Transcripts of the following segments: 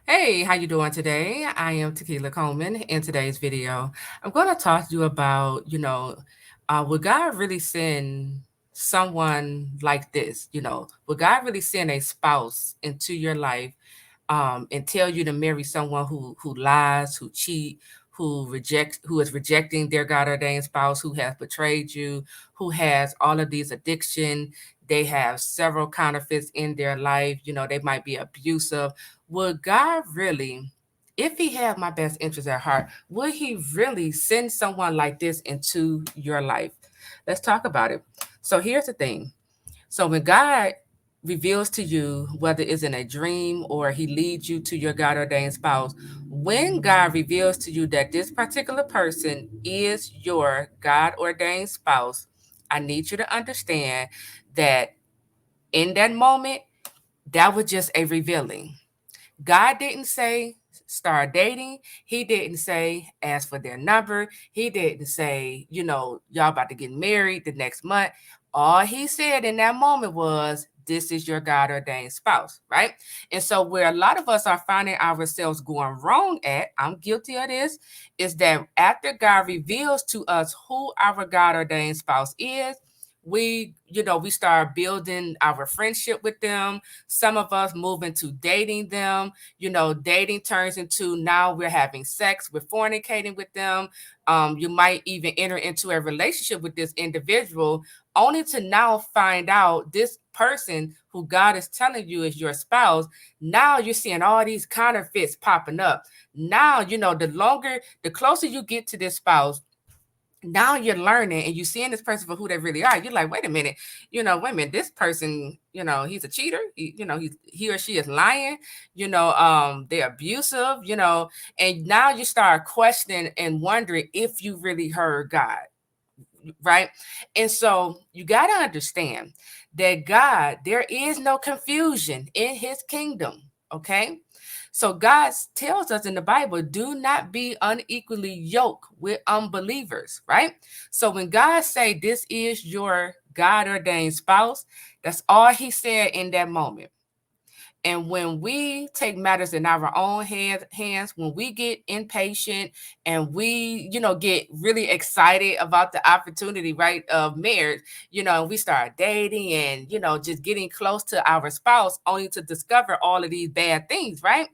Hey, how you doing today? I am Tequila Coleman. In today's video, I'm going to talk to you about, would God really send someone like this? Would God really send a spouse into your life and tell you to marry someone who lies, who cheat, who is rejecting their God ordained spouse, who has betrayed you, who has all of these addiction. They have several counterfeits in their life. They might be abusive. Would God really, if He had my best interest at heart, would He really send someone like this into your life? Let's talk about it. So here's the thing. So when God reveals to you, whether it's in a dream or He leads you to your God ordained spouse, when God reveals to you that this particular person is your God ordained spouse, I need you to understand that in that moment, that was just a revealing. God didn't say start dating. He didn't say ask for their number. He didn't say, y'all about to get married the next month. All He said in that moment was, this is your God ordained spouse, right? And so, where a lot of us are finding ourselves going wrong at, I'm guilty of this, is that after God reveals to us who our God ordained spouse is, we start building our friendship with them. Some of us move into dating them. Dating turns into now we're having sex, we're fornicating with them. You might even enter into a relationship with this individual only to now find out this person who God is telling you is your spouse. Now you're seeing all these counterfeits popping up. Now, the closer you get to this spouse, now you're learning and you're seeing this person for who they really are. You're like, wait a minute, wait a minute, this person, he's a cheater. He or she is lying, they're abusive, and now you start questioning and wondering if you really heard God, right? And so you got to understand that God, there is no confusion in His kingdom, okay? So God tells us in the Bible, do not be unequally yoked with unbelievers, right? So when God say this is your God ordained spouse, that's all He said in that moment. And when we take matters in our own hands, when we get impatient and we, get really excited about the opportunity, right, of marriage, and we start dating and, just getting close to our spouse only to discover all of these bad things, right?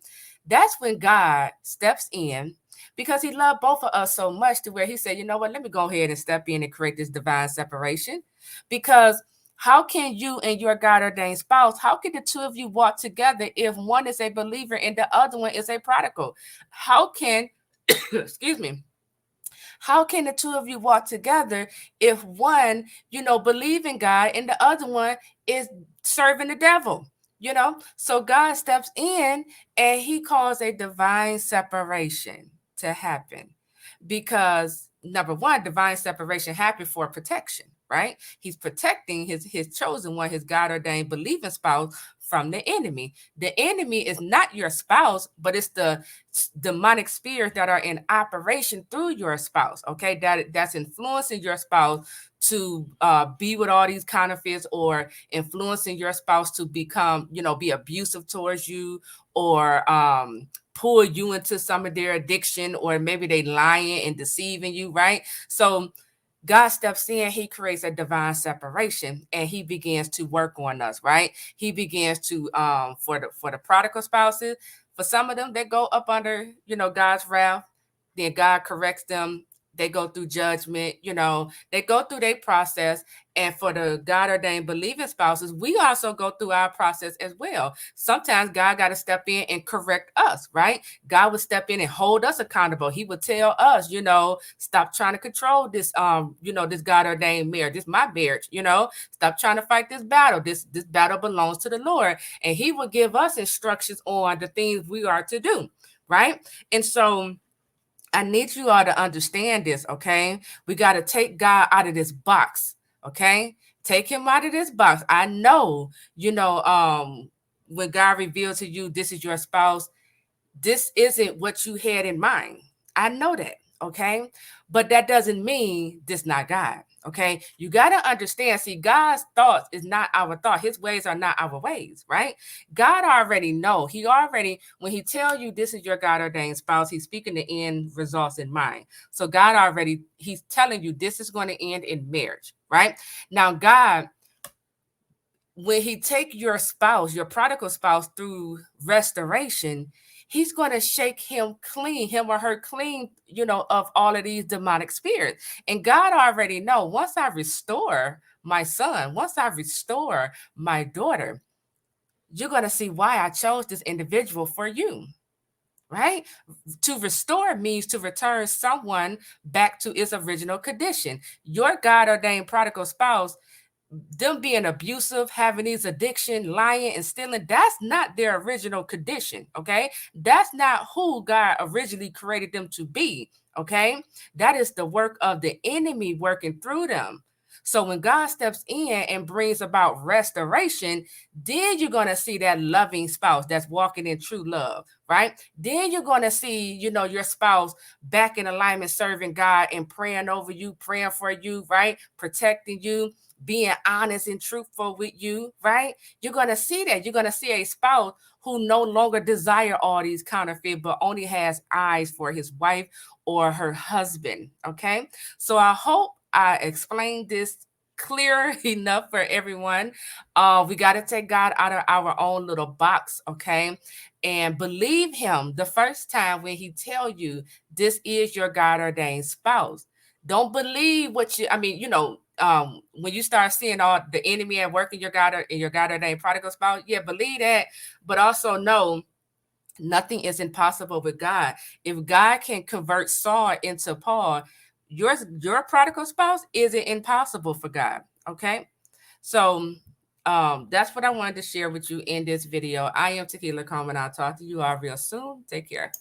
That's when God steps in because He loved both of us so much to where He said, you know what, let me go ahead and step in and create this divine separation. Because how can you and your God ordained spouse, how can the two of you walk together if one is a believer and the other one is a prodigal? How can, excuse me, how can the two of you walk together if one, believe in God and the other one is serving the devil? So God steps in and He calls a divine separation to happen because number one, divine separation happened for protection, right? He's protecting his chosen one, his God ordained believing spouse from the enemy. The enemy is not your spouse, but it's the demonic spirits that are in operation through your spouse. Okay, that's influencing your spouse to be with all these counterfeits, or influencing your spouse to become, be abusive towards you, or pull you into some of their addiction, or maybe they lying and deceiving you, right? So God steps in, He creates a divine separation, and He begins to work on us, right? He begins to for the prodigal spouses, for some of them, they go up under, God's wrath, then God corrects them. They go through judgment, they go through their process. And for the God ordained believing spouses, we also go through our process as well. Sometimes God got to step in and correct us, right? God would step in and hold us accountable. He would tell us, stop trying to control this, this God ordained marriage. This is my marriage, stop trying to fight this battle. This battle belongs to the Lord. And He will give us instructions on the things we are to do, right? And so I need you all to understand this, okay? We got to take God out of this box, okay? Take Him out of this box. I know, when God reveals to you this is your spouse, this isn't what you had in mind. I know that, okay? But that doesn't mean this not God. Okay, you got to understand. See, God's thoughts is not our thought. His ways are not our ways, right? God already know. He already, when he tell you this is your God ordained spouse, he's speaking the end results in mind. So God already, he's telling you this is going to end in marriage, right? Now, God, when he take your spouse, your prodigal spouse, through restoration, he's going to shake him or her clean, of all of these demonic spirits. And God already know, once I restore my son, once I restore my daughter, you're going to see why I chose this individual for you. Right? To restore means to return someone back to its original condition. Your God ordained prodigal spouse, them being abusive, having these addiction, lying and stealing, that's not their original condition. Okay. That's not who God originally created them to be. Okay. That is the work of the enemy working through them. So when God steps in and brings about restoration, then you're going to see that loving spouse that's walking in true love, right? Then you're going to see, your spouse back in alignment, serving God and praying over you, praying for you, right? Protecting you, being honest and truthful with you, right? You're going to see that. You're going to see a spouse who no longer desire all these counterfeit, but only has eyes for his wife or her husband, okay? So I hope I explained this clear enough for everyone. We got to take God out of our own little box, okay? And believe him the first time when he tell you this is your God ordained spouse. Don't believe what when you start seeing all the enemy at work in your God ordained prodigal spouse, yeah, believe that, but also know nothing is impossible with God. If God can convert Saul into Paul, your prodigal spouse isn't impossible for God. Okay. So that's what I wanted to share with you in this video. I am Tequila Coleman. I'll talk to you all real soon. Take care.